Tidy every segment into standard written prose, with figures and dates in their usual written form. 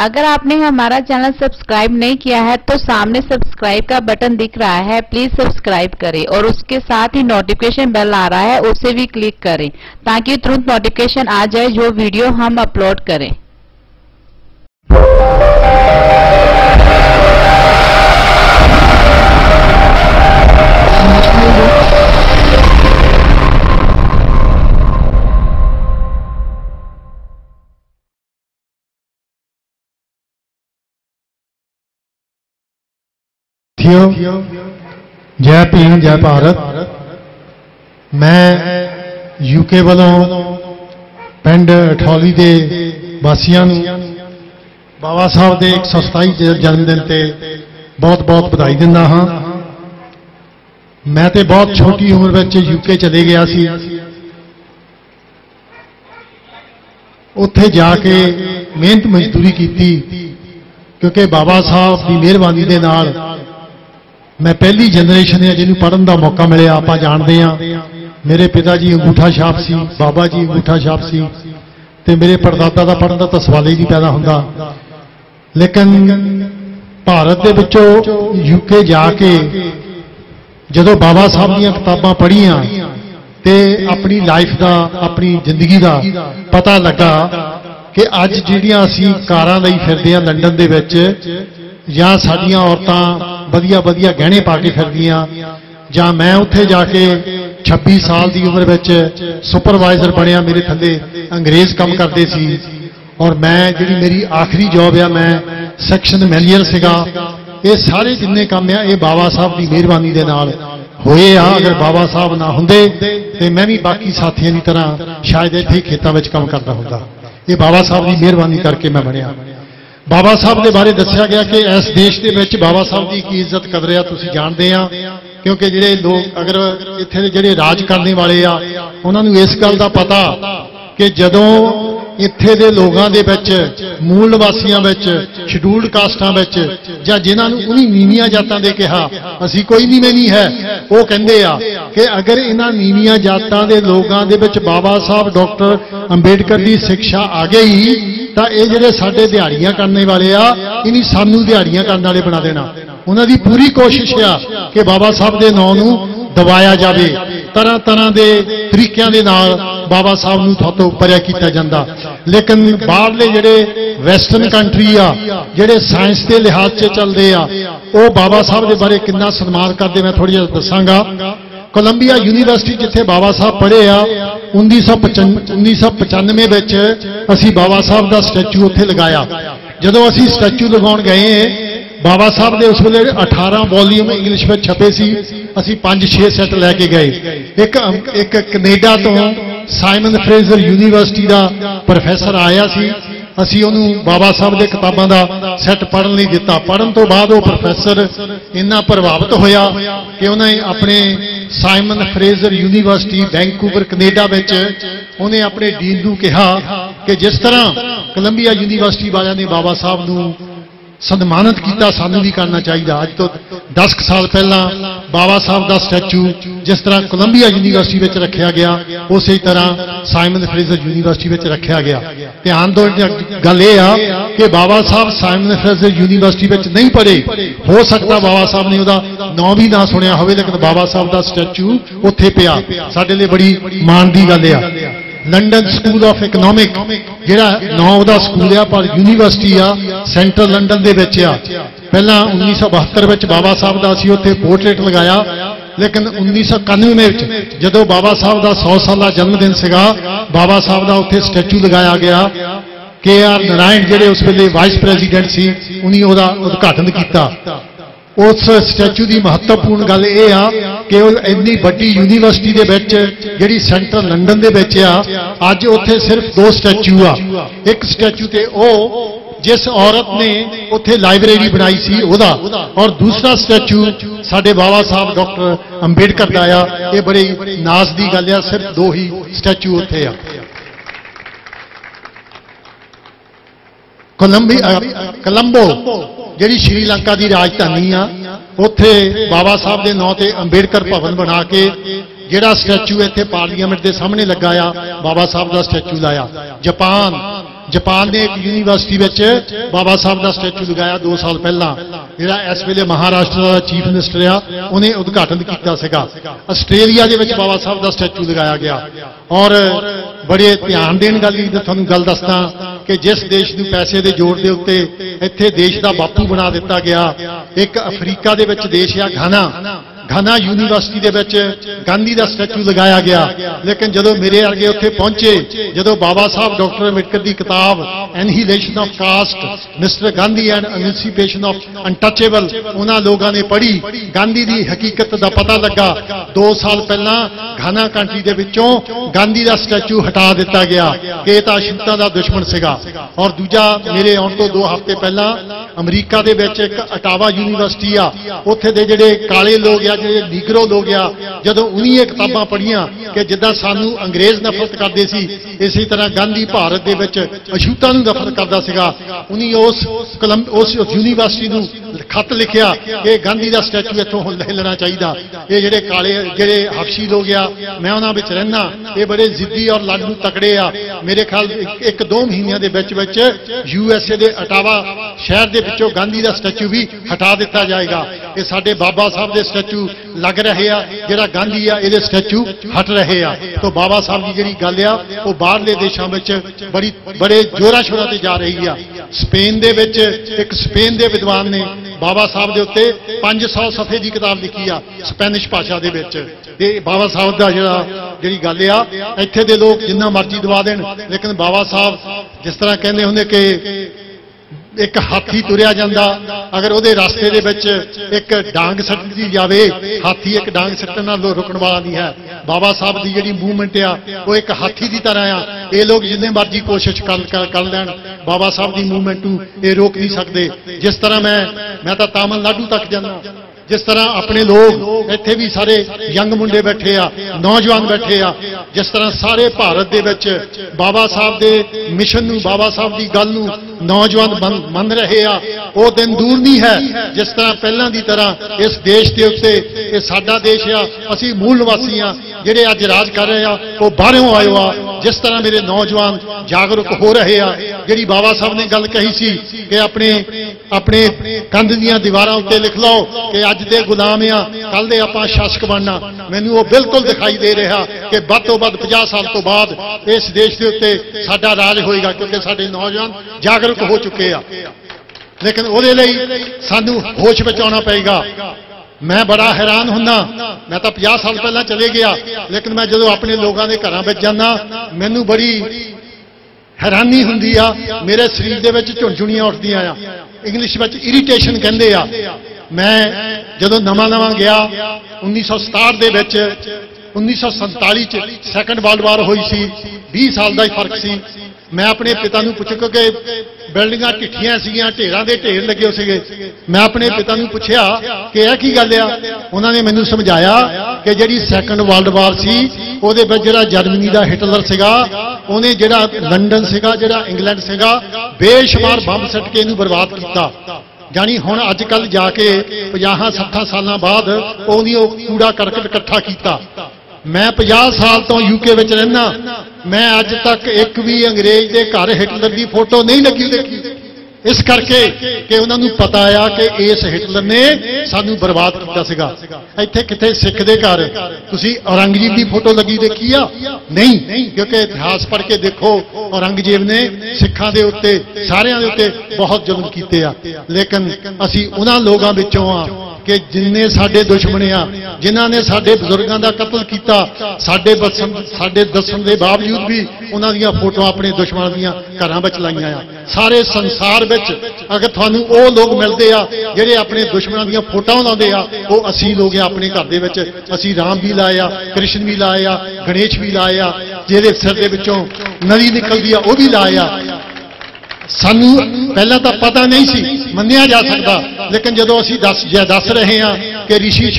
अगर आपने हमारा चैनल सब्सक्राइब नहीं किया है तो सामने सब्सक्राइब का बटन दिख रहा है, प्लीज सब्सक्राइब करें और उसके साथ ही नोटिफिकेशन बेल आ रहा है उसे भी क्लिक करें ताकि तुरंत नोटिफिकेशन आ जाए जो वीडियो हम अपलोड करें। जय भीम जय भारत। मैं यूके वालों पिंड अठौली के वासियों बाबा साहब के 127 जन्मदिन से बहुत बहुत बधाई दिंदा हाँ। मैं तो बहुत छोटी उम्र में यूके चले गया सी। उत्थे जाके मेहनत मजदूरी की क्योंकि बाबा साहब की मेहरबानी के नाल मैं पहली जनरेशन है जिन्होंने पढ़न का मौका मिले। आप जानते हैं मेरे पिता जी अंगूठा छाप सी, बाबा जी अंगूठा छाप सी, ते मेरे परदादा का पढ़न का तो सवाल ही नहीं पैदा होंदा। लेकिन भारत के विचों यूके जाके जदों बाबा साहब दी किताबां पढ़ियां ते अपनी लाइफ का अपनी जिंदगी का पता लगा कि अज जिहड़ियां असीं कारां लई फिरदे हां लंडन दे विच जां साडीआं औरतां वधिया वधिया गहने पा के फिरदियां जां मैं उत्थे जाके 26 साल की उम्र विच सुपरवाइजर बनिया, मेरे थल्ले अंग्रेज काम करते सी और मैं जिहड़ी मेरी आखिरी जॉब आ मैं सैक्शन मैनेजर सीगा। ये सारे जिन्ने काम आ ये बाबा साहब की मेहरबानी दे नाल होए आ। अगर बाबा साहब ना हुंदे ते मैं भी बाकी साथियों की तरह शायद इत्थे खेतां विच काम करदा हुंदा। ये बाबा साहब की मेहरबानी करके मैं बनया। बाबा साहब के बारे दस्या गया कि इस देश के विच बाबा साहब की की इज्जत कदर आ तुसीं जानते हैं, क्योंकि जिहड़े लोग अगर इत्थे जिहड़े राज करने वाले आ उन्हां नूं इस गल दा पता कि जदों इत्थे दे लोगां दे विच मूल निवासियां विच शेड्यूल्ड कास्टां विच जां जिन्हां नूं उन्हीं नीवियां जातां दे कहा असीं कोई नीवें नहीं है, वो कहंदे आ कि अगर इन्हां नीवियां जातां दे लोगां दे विच बाबा साहब डॉक्टर अंबेडकर की शिक्षा आ गई तो ये जिहड़े साडे दिहाड़ियां करने वाले आ इन्हीं सानू दिहाड़ियां करने वाले बना देना। उन्हां दी पूरी कोशिश आ कि बाबा साहब के नाम नूं दबाया जाए, तरह तरह के तरीकों के नाल बाबा साहब नूं थोतों परे कीता जांदा। लेकिन बाहरले जिहड़े वैसटर्न कंट्री आ जिहड़े साइंस के लिहाज से चलते आ वो बाबा साहब के बारे कितना सन्मान करते मैं थोड़ी दसांगा। कोलंबिया यूनीवर्सिटी जिथे बाबा साहब पढ़े आ 1995 विच असी बाबा साहब का स्टैचू उत्थे लगाया। जदों असी स्टैचू लगाउण गए बाबा साहब के उस वेले 18 वॉल्यूम इंग्लिश में छपे सी, असी 5-6 सैट लैके गए। एक कनेडा तो साइमन फ्रेजर यूनीवर्सिटी का प्रोफैसर आया सी, असी उन्होंने बाबा साहब के किताबों का सैट पढ़न नहीं दिता। पढ़न तो बाद वो प्रोफैसर इन्ना प्रभावित होया कि उन्हें अपने Simon Fraser University Vancouver Canada विच उन्हें अपने डीन नूं कहा कि जिस तरह कोलंबिया यूनीवर्सिटी वालियां ने बाबा साहब नूं सन्मानित किया सानू भी करना चाहिए। अज तो 10 साल पहला बाबा साहब का स्टैचू जिस तरह कोलंबिया यूनीवर्सिटी में रखा गया उस तरह साइमन फ्रेजर यूनीवर्सिटी में रखा गया। ध्यान दो गल ये आ कि बाबा साहब साइमन फ्रेजर यूनीवर्सिटी में नहीं पढ़े, हो सकता बाबा साहब ने उसका नाम भी ना सुनिया हो, लेकिन बाबा साहब का स्टैचू उत्थे पिया। साडे लई बड़ी माण की गल आ। लंडन स्कूल ऑफ इकनॉमिक जिहड़ा नाम दा स्कूल आ पर यूनीवर्सिटी आ सेंट्रल लंडन दे विच आ। पहला 1972 विच बाबा साहब दा असीं उत्थे पोर्ट्रेट लगाया, लेकिन 1991 में जदों बाबा साहब दा 100 साला जन्मदिन सीगा बाबा साहब दा उत्थे स्टैचू लगाया गया। KR नारायण जिहड़े उस वेले वाइस प्रेजिडेंट सी उन्हीं उहदा उद्घाटन किया। उस स्टैचू की महत्वपूर्ण गल यह आ कि इन्नी वड्डी यूनीवर्सिटी दे विच जिहड़ी सेंट्रल लंडन दे विच आ अज उत्थे सिर्फ 2 स्टैचू आ। एक स्टैचू ते ओ जिस औरत ने उत्थे लाइब्रेरी बनाई सी ओदा, और दूसरा स्टैचू साडे बाबा साहब डॉक्टर अंबेडकर दा आ। ये बड़ी नाज की गल आ, सिर्फ 2 ही स्टैचू उत्थे आ। कोलंबो जिहड़ी श्रीलंका की राजधानी आ उत्थे बाबा साहब के नाम से अंबेडकर भवन बना के जिहड़ा स्टैचू इत्थे पार्लीमेंट के सामने लगा आ बाबा साहब का स्टैचू लाया। जापान ने एक यूनिवर्सिटी में बाबा साहब का स्टैचू लगाया 2 साल पहला, जिहड़ा इस वेले महाराष्ट्र का चीफ मिनिस्टर आ उन्हें उद्घाटन किया सीगा। आस्ट्रेलिया दे विच बाबा साहब का स्टैचू लगाया गया। और बड़े ध्यान देण गल तुहानूं गल दसदा कि जिस देश नूं पैसे दे जोर दे उत्ते इत्थे देश का बापू बना दिता गया। एक अफ्रीका दे विच देश आ घाना यूनिवर्सिटी दे विच गांधी का स्टैचू लगाया गया। लेकिन जदों मेरे अगे उत्थे पहुंचे, जदों बाबा साहब डॉक्टर अंबेडकर की किताब annihilation of caste mister Gandhi and emancipation of untouchable उन्हां लोगों ने पढ़ी, गांधी की हकीकत का पता लगा। 2 साल पहला घाना कंट्री दे विचों गांधी का स्टैचू हटा दिता गया कि तां अछूता का दुश्मन सीगा। और दूजा मेरे आउण तो 2 हफ्ते पहला अमरीका दे विच एक अटावा यूनिवर्सिटी आ, उत्थे दे जिहड़े काले लोग आ, जिहड़े नीगरो लोग आ, जदों उन्हीं ये किताबां पढ़ियां कि जिद्दां सानू अंग्रेज नफरत करदे सी इसी तरह गांधी भारत दे विच अछूता नूं नफरत करदा सीगा। उन्हीं उस यूनिवर्सिटी नूं खत लिखिया कि गांधी का स्टैचू इत्थों हिलना चाहिए। ये जिहड़े काले जिहड़े हबशी लोग आ, मैं उन्हां विच रहना, ये बड़े जिद्दी और लाडू तकड़े आ। मेरे ख्याल 1-2 महीनों के विच USA के अटावा शहर के विचों गांधी का स्टैचू भी हटा दिता जाएगा। ये साडे बाबा साहब के स्टैचू लग रहे आ, जिहड़ा गांधी आ ये स्टैचू हट रहे आ। तो बाबा साहब की जिहड़ी गल आ वो बाहरले देशों में बड़े जोरा शोरा ते जा रही आ। स्पेन दे विच एक स्पेन के विद्वान ने बाबा साहब के उत्ते 500 सफ़े की किताब लिखी आ स्पैनिश भाषा दे विच। ते बाबा साहब का जिहड़ी गल आ इत्थे दे लोग जिन्ना मर्जी दवा देण, लेकिन बाबा साहब जिस तरह कहते होंगे कि एक हाथी तुरिया जांदा, अगर उहदे रास्ते दे विच एक डांग सट्टी जावे, हाथी एक डांग सट्टण नाल रुकण वाला नहीं है। बाबा साहब की जिहड़ी मूवमेंट आ वो एक हाथी की तरह आ। ये लोग जिन्ने मर्जी कोशिश कर लैण, बाबा साहब की मूवमेंट नूं ये रोक नहीं सकते। जिस तरह मैं तो तमिलनाडु तक जाना, जिस तरह अपने लोग इत्थे भी सारे यंग मुंडे बैठे आ, नौजवान बैठे आ, जिस तरह सारे भारत दे विच बाबा साहब दे मिशन नूं, बाबा साहब की गल नूं नौजवान मन रहे आ, वो दिन दूर नहीं है। जिस तरह पहलां दी तरह इस देश के उत्ते ये साडा देश आ, असीं मूल निवासी आ, जिहड़े अज राज कर रहे आ वो बाहरों आए आ। जिस तरह मेरे नौजवान जागरूक हो रहे आ, जिहड़ी बाबा साहब ने गल कही सी कि अपने कंध दीआं दीवारां उत्ते लिख लो कि अज दे गुलाम आ, कल दे आपां शासक बनना। मैनूं वो बिल्कुल दिखाई दे रहा कि वध तो वध 50 साल तो बाद इस देश के उत्ते साडा राज होएगा, क्योंकि साडे नौजवान जागरूक हो चुके आ। लेकिन उहदे लई सानूं होश विच आउणा पएगा। मैं बड़ा हैरान हुंदा, मैं तो 50 साल पहला चले गया, लेकिन मैं जो अपने लोगों के घरों में जाना मैनू बड़ी हैरानी हुंदी आ। मेरे शरीर दे विच झुंझुणियां उठदियां आ, इंग्लिश में इरीटेशन कहंदे आ। मैं जो नवा गया 1967 दे विच 1947 च सैकंड वर्ल्ड वार हुई सी, 20 साल का ही फर्क सी। मैं अपने पिता नूं पुछया, क्योंकि बिल्डिंगां ढिठियां सीगियां, ढेरां दे ढेर लगे हो सीगे। मैं अपने पिता नूं पुछया कि यह की गल आ। उन्होंने मैनूं समझाया कि जिहड़ी सैकंड वर्ल्ड वार सी उहदे विच जिहड़ा जर्मनी का हिटलर सीगा, उहने जिहड़ा लंडन सीगा, जिहड़ा इंग्लैंड सीगा, बेशुमार बंब सट के इहनूं बर्बाद कीता। जानी हुण अजकल जाके 50-60 साल बाद उहदी कूड़ा करकट इकट्ठा किया। मैं 50 साल तो यूके विच रहना, मैं अज तक एक भी अंग्रेज के घर हिटलर की फोटो नहीं लगी देखी, इस करके कि उन्होंने पता आ कि इस हिटलर ने सानू बर्बाद किया सीगा। इत्थे किथे सिख दे घर तुसीं औरंगजेब की फोटो लगी देखी आ? नहीं, क्योंकि इतिहास पढ़ के देखो औरंगजेब ने सिखां दे उत्ते सारियां दे उत्ते बहुत जुल्म कीते आ। लेकिन असीं उन्हां लोगां विचों आ कि जिन्ने साडे दुश्मन आ, जिन्हां ने साडे बजुर्गों का कतल किया, साडे दसन के बावजूद भी उन्हां दीयां फोटो अपने दुश्मनों दीयां घरां विच लाईयां आ। सारे संसार विच अगर तुहानूं वो लोग मिलते आ जिहड़े अपने दुश्मनों दीयां फोटो लाउंदे आ, वो असीं लोग आ। अपने घर दे विच असीं राम भी लाए आ, कृष्ण भी लाए आ, गणेश भी लाए आ, जिहदे सिर दे विचों नली निकलदी आ वो भी लाए आ। सानू पहला तो पता नहीं सी, मन्निया जा सकता, लेकिन जो असी दस रहे हैं कि ऋषि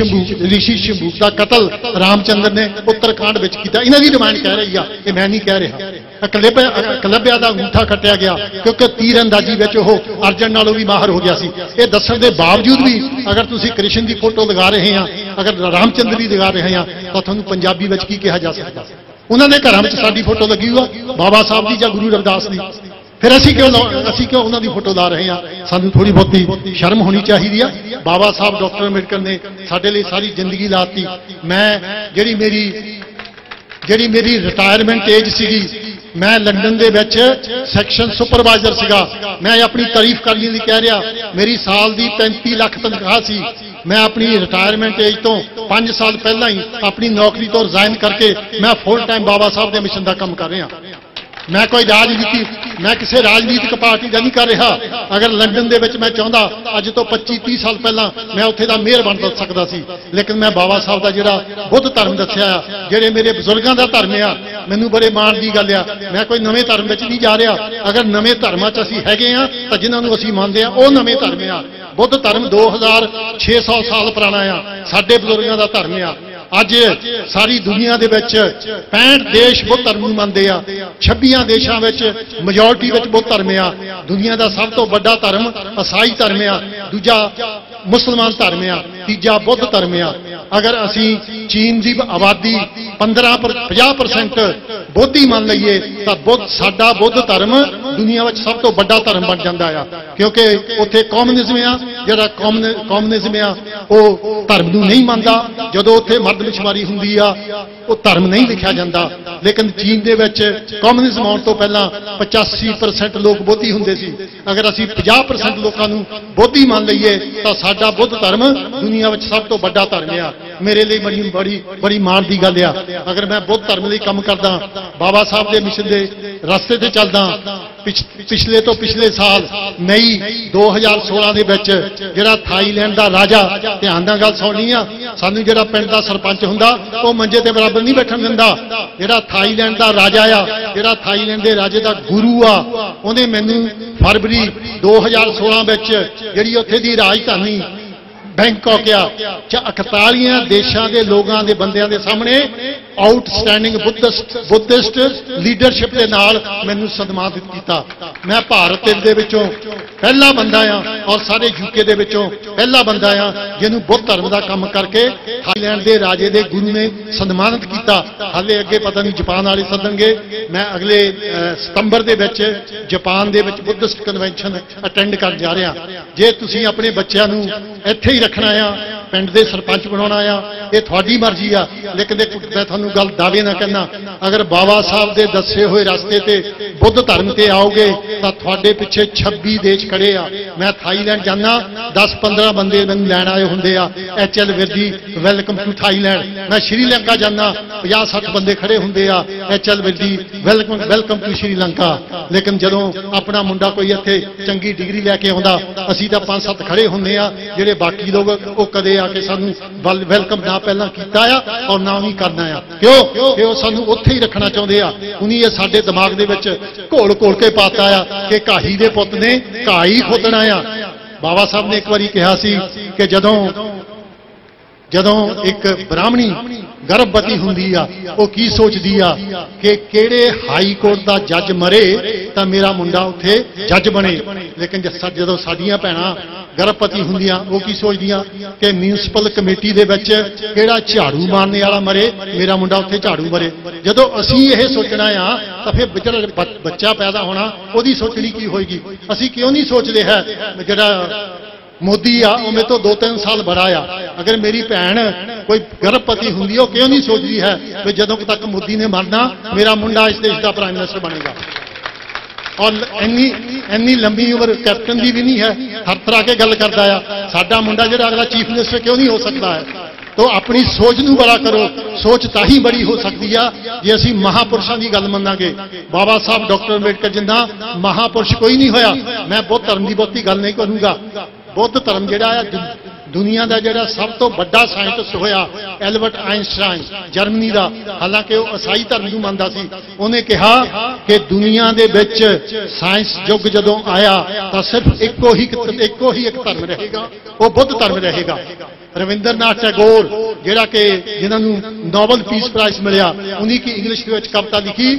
शंभू का कतल रामचंद्र ने उत्तराखंड में किया, इन्हों की डिमांड कह रही है, ये मैं नहीं कह रहा। एकलव्या का अंगूठा कट्टिया गया क्योंकि तीर अंदाजी में वह अर्जन नालों भी माहर हो गया सी। ये दस्सण के बावजूद भी अगर तुसी कृष्ण की फोटो लगा रहे हैं, अगर रामचंद्र की लगा रहे हैं, तो तुहानूं पंजाबी में की कहा जा सकता? उन्होंने घरों में साडी फोटो लगी हुआ बाबा साहब की या गुरु रविदास की, फिर असी क्यों उन्हों की फोटो ला रहे हैं? सानू थोड़ी बहुती शर्म होनी चाहिए है। बाबा साहब डॉक्टर अंबेडकर ने साडे लिए सारी जिंदगी लाती। मैं ਜਿਹੜੀ मेरी रिटायरमेंट एज सी, मैं लंडन दे विच सैक्शन सुपरवाइजर सीगा। मैं अपनी तारीफ करने लिए कह रहा, मेरी साल की 35 लाख तनख्वाह सी। मैं अपनी रिटायरमेंट एज तो 5 साल पहला ही अपनी नौकरी तो रिजाइन करके मैं फुल टाइम बाबा साहब के मिशन का काम कर रहा। मैं कोई मैं किसी राजनीतिक पार्टी का नहीं कर रहा। अगर लंडन दे विच मैं चाहता अज तो 25-30 साल पहला मैं उत्थे दा मेयर बन सकता सी, लेकिन मैं बाबा साहब का जिहड़ा बुद्ध धर्म दस्सिया, जिहड़े मेरे बजुर्गों का धर्म आ, मैनूं बड़े माण की गल आ। मैं कोई नवे धर्म विच नहीं जा रहा। अगर नवे धर्मां च असीं हैगे आ तां जिन्हां नूं असीं मंनदे आ वो नवे धर्म आ। बुद्ध धर्म 2600 साल पुराना आ, साडे बजुर्गों का धर्म आ। अज सारी दुनिया दे विच 65 देश बुद्ध धर्म नूं मनदे आ। 26 देशों में मेजोरिटी बुद्ध धर्म आ। दुनिया का सब तो बड़ा धर्म ईसाई धर्म आ, दूजा मुसलमान धर्म आ, तीजा बुद्ध धर्म आ। अगर असी चीन की आबादी 50% बोधी मान लीए तो साडा बुद्ध धर्म दुनिया में सब तो बड़ा धर्म बन जाता है, क्योंकि उत्थे कॉम्यूनिज्म आ, जिहड़ा कॉम्यूनिज्म आ वो धर्म नूं नहीं मानता। जदों उत्थे मरदमशुमारी हुंदी आ वो धर्म नहीं लिखा जाता। लेकिन चीन दे विच कॉम्यूनिज्म आउण तो पहला 85% लोग बोधी हुंदे सी। अगर असी 50% लोगों नूं बोधी मान लीए तो साडा बुद्ध धर्म दुनिया में सब तो बड़ा धर्म आ। मेरे लिए बड़ी माण की गल आ। अगर मैं बुद्ध धर्म लिए काम करदा, बाबा साहब के मिशन के रास्ते से चलदा, पिछले तो पिछले साल मई 2016 के विच जिहड़ा थाईलैंड का राजा, ध्यान नाल गल सुणनी आ, सानूं जिहड़ा पिंड का सरपंच हुंदा वो मंजे ते बराबर नहीं बैठण दिंदा। जिहड़ा थाईलैंड का राजा आ, जिहड़ा थाईलैंड के राजे का गुरु आ, उहने मैनूं फरवरी 2016 विच जिहड़ी उत्थे दी राजधानी बैंकॉक आ 41 देशों के लोगों के बंदियां के सामने आउटस्टैंडिंग बुद्धिस्ट लीडरशिप के नाल मैनूं सन्मानित किया। मैं भारत दे विचों पहला बंदा आ और सारे यूके दे विचों पहला बंदा आ जिन्हों बुद्ध धर्म का काम करके थाईलैंड के राजे के गुरु ने सन्मानित किया। हाले अगे पता नहीं जापान वाले सदनगे। मैं अगले सितंबर के विच जापान के विच बुद्धिस्ट कन्वेंशन अटेंड कर जा रहा। जे तुसीं अपने बच्चों नूं इत्थे ही रखना आ, पिंड दे सरपंच बनाना आ, ये तुहाडी मर्जी आ। लेकिन मैं तुहानूं गल दावे ना कहना, अगर बाबा साहब के दसे हुए रास्ते ते बुद्ध धर्म ते आओगे तो तुहाडे पिछे 26 देश खड़े आ। मैं थाईलैंड जाना 10-15 बंदे मैनूं लैण आए हुंदे आ, HL Virdi welcome to Thailand. मैं श्रीलंका जाना 50-60 बंदे खड़े हुंदे आ, HL Virdi welcome to Sri Lanka. लेकिन जदों अपना मुंडा कोई इत्थे चंगी डिग्री लैके आउंदा, असीं तां 5-7 खड़े हुंदे आ, जिहड़े बाकी लोग वो कदे आके सानूं वेलकम ना पहला कीता आ और ना ही करना आ। क्यों कि वो सानूं उत्थे ही रखना चाहुंदे आ। उन्हीं ये साडे दिमाग दे विच घोल के पाता आ कि घाही दे पुੱਤ ने घाह ही खोदना आ। बाबा साहब ने एक बारी कहा सी कि जदों एक ब्राह्मणी गर्भवती हुंदी आ, वो की सोचदी आ कि किहड़े हाई कोर्ट का जज मरे तो मेरा मुंडा उत्थे जज बने। लेकिन जदों साडियां भैणां गर्भवती हुंदियां वो की सोचदियां कि म्यूनसिपल कमेटी दे विच किहड़ा झाड़ू मारने वाला मरे, मेरा मुंडा उत्थे झाड़ू मरे। जदों असीं ये सोचना आ तो फिर जिहड़ा बच्चा पैदा होना उहदी सोचनी की होएगी। असीं क्यों नहीं सोचदे है जिहड़ा मोदी आ वो मेरे तो 2-3 साल बड़ा आ। अगर मेरी भैन कोई गर्भवती हुंदी हो क्यों नहीं सोचती है कि जदों तक मोदी ने मरना मेरा मुंडा इस देश का प्राइम मिनिस्टर बनेगा। और इन्नी लंबी उम्र कैप्टन की भी नहीं है, थर के गल करता है। साडा मुंडा जिहड़ा अगला चीफ मिनिस्टर क्यों नहीं हो सकता है? तो अपनी सोच नूं बड़ा करो। सोच ताही बड़ी हो सकती है जे असीं महापुरुषों की गल मन्नांगे। बाबा साहब डॉक्टर अंबेडकर जिन्ना महापुरुष कोई नहीं होया। मैं बुद्ध धर्म की बहुती गल नहीं करूँगा। बुद्ध धर्म जिहड़ा दुनिया का जिहड़ा सब तो बड़ा साइंटिस्ट होया एल्बर्ट आइंस्टाइन जर्मनी का, हालांकि वो ईसाई धर्म नूं मनदा सी, उन्हें कहा कि दुनिया दे विच साइंस युग जदों आया तो सिर्फ एको ही एक धर्म रहेगा, वो बुद्ध धर्म रहेगा। रविंद्रनाथ टैगोर जिहड़ा कि जिन्होंने नोबल पीस प्राइज मिलिया उन्हीं की इंग्लिश के कविता लिखी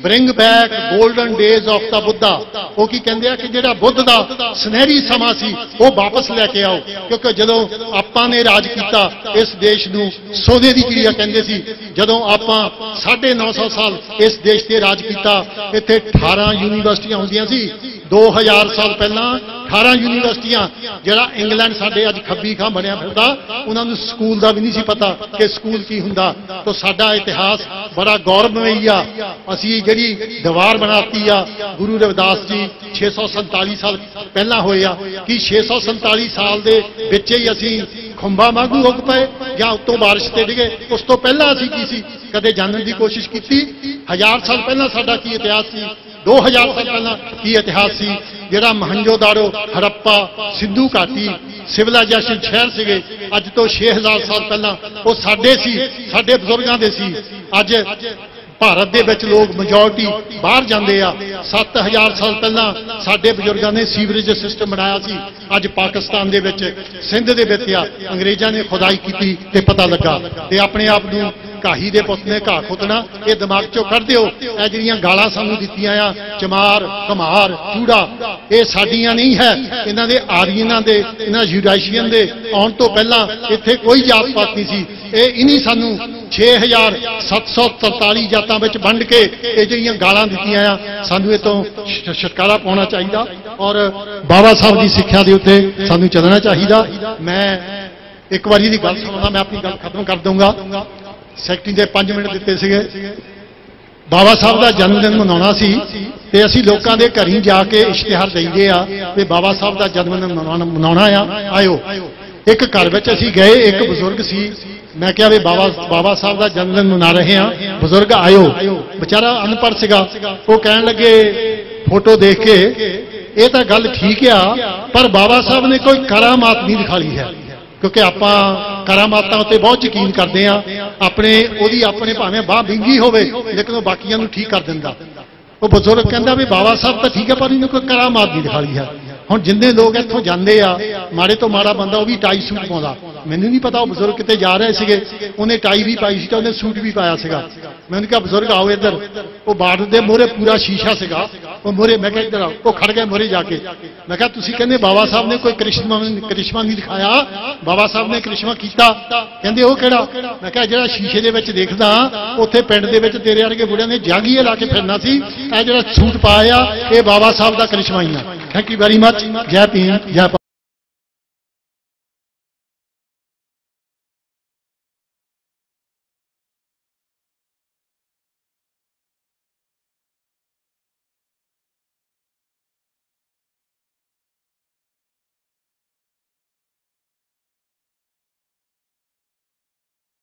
bring back golden days of the Buddha. वो की कहते हैं कि जिहड़ा बुद्ध का सुनहरी समा सी वो वापस लैके आओ, क्योंकि जदों आपां ने राज किया इस देश नूं सोने की चिड़िया कहते सी। जदों आपां 950 साल इस देश ते राज किया, इत्थे 18 यूनीवर्सिटियां होंदियां सी। 2000 साल पहला 18 यूनीवर्सिटियां, जिहड़ा इंग्लैंड साडे अज खब्बी खां बनया फिरदा, उन्होंने स्कूल का भी नहीं सी पता कि स्कूल की हुंदा। तो साडा इतिहास बड़ा गौरवमयी आ। असीं जिहड़ी दीवार बनाती आ गुरु रविदास जी 647 साल पहला होए आ कि 647 साल दे विच ही असीं खुंबा मांगू उग पे या उत्तों बारिश ते डिगे। उस तो पहला असीं की सी कदे जानने की कोशिश की? 1000 साल पहला साडा की इतिहास सी? 2000 साल पहला की इतिहास सी? जिहड़ा महंजोदारो हड़प्पा सिंधु घाटी सिविलाइजेशन शहर सीगे अज तो 6000 साल पहला वो साडे सी, साडे बजुर्गां दे सी। अज भारत दे विच लोग मेजोरिटी बाहर जाते आ। 7000 साल पहला साडे बजुर्गां ने सीवरेज सिस्टम बनाया सी। अज पाकिस्तान दे विच सिंध दे विच आ अंग्रेजां ने खुदाई की ते पता लगा ते अपने आप नूं घाही दे पुत ने घा खुदना। ये दिमाग चों कढ दिओ। ये जिहड़ियां गालां सानूं दित्तियां आ चमार घमार चूड़ा, ये साडीआं नहीं है, इन्हां दे आर्यनां दे इन्हां यूराशियन दे आउण तो पहला इत्थे कोई जात पात नहीं सी। ये इन्हीं सानूं 6743 जातां विच वंड के ये जिहड़ियां गालां दित्तियां आ सानूं इह तों छुटकारा पाउणा चाहीदा और बाबा साहब की सिੱਖਿਆ ਦੇ ਉੱਤੇ सानूं ਚੱਲਣਾ ਚਾਹੀਦਾ। मैं एक वारी दी गल सुणांदा, मैं अपनी गल खत्म कर दूंगा। सैकटरी ने 5 मिनट दिते सीगे। बाबा साहब का जन्मदिन मनाउणा सी ते असीं लोकां दे घरीं जाके इश्तिहार देईदे आ ते बाबा साहब का जन्मदिन मनाउणा आ, आयो। एक घर विच असीं गए, एक बजुर्ग सी। मैं क्या भी बाबा साहब का जन्मदिन मना रहे हैं, बुजुर्ग आयो, बेचारा अनपढ़ सीगा। वो कहण लगे फोटो देख के ये तो गल ठीक आ पर बाबा साहब ने कोई करामात नहीं दिखाई है, क्योंकि आपां करामातां उत्ते बहुत यकीन करते हैं। अपने ओदी अपने भावें बाह विंगी होवे लेकिन वो बाकियां नूं ठीक कर दिंदा। वो बजुर्ग कहंदा भी बाबा साहब तो ठीक है पर इन्हें कोई करामात नहीं दिखाई है। हुण जिन्ने लोग इत्थों जांदे आ माड़े तो माड़ा बंदा वो भी टाई सूट पाउंदा। मैनूं नहीं पता वो बजुर्ग किते जा रहे सीगे, उन्हें टाई भी पाई सी ते उन्हें सूट भी पाया सीगा। मैंने कहा बजुर्ग आओ इधर। वो बार्डर दे मोहरे पूरा शीशा सीगा, वो मोहरे मैं कहा इधर आओ। वो खड़ गए मोहरे जाके। मैं कहा तुसीं कहंदे बाबा साहब ने कोई करिश्मा नहीं दिखाया, बाबा साहब ने करिश्मा कीता। कहंदे वो किहड़ा? मैं कहा जिहड़ा शीशे दे विच देखदा उत्थे पिंड दे विच तेरे वर्गे बुढ़ियां ने जागीए ला के फिरना सी, इह जिहड़ा सूट पाया ये बाबा साहब दा करिश्मा ही आ। Thank you very much. जय भीम जय भारत।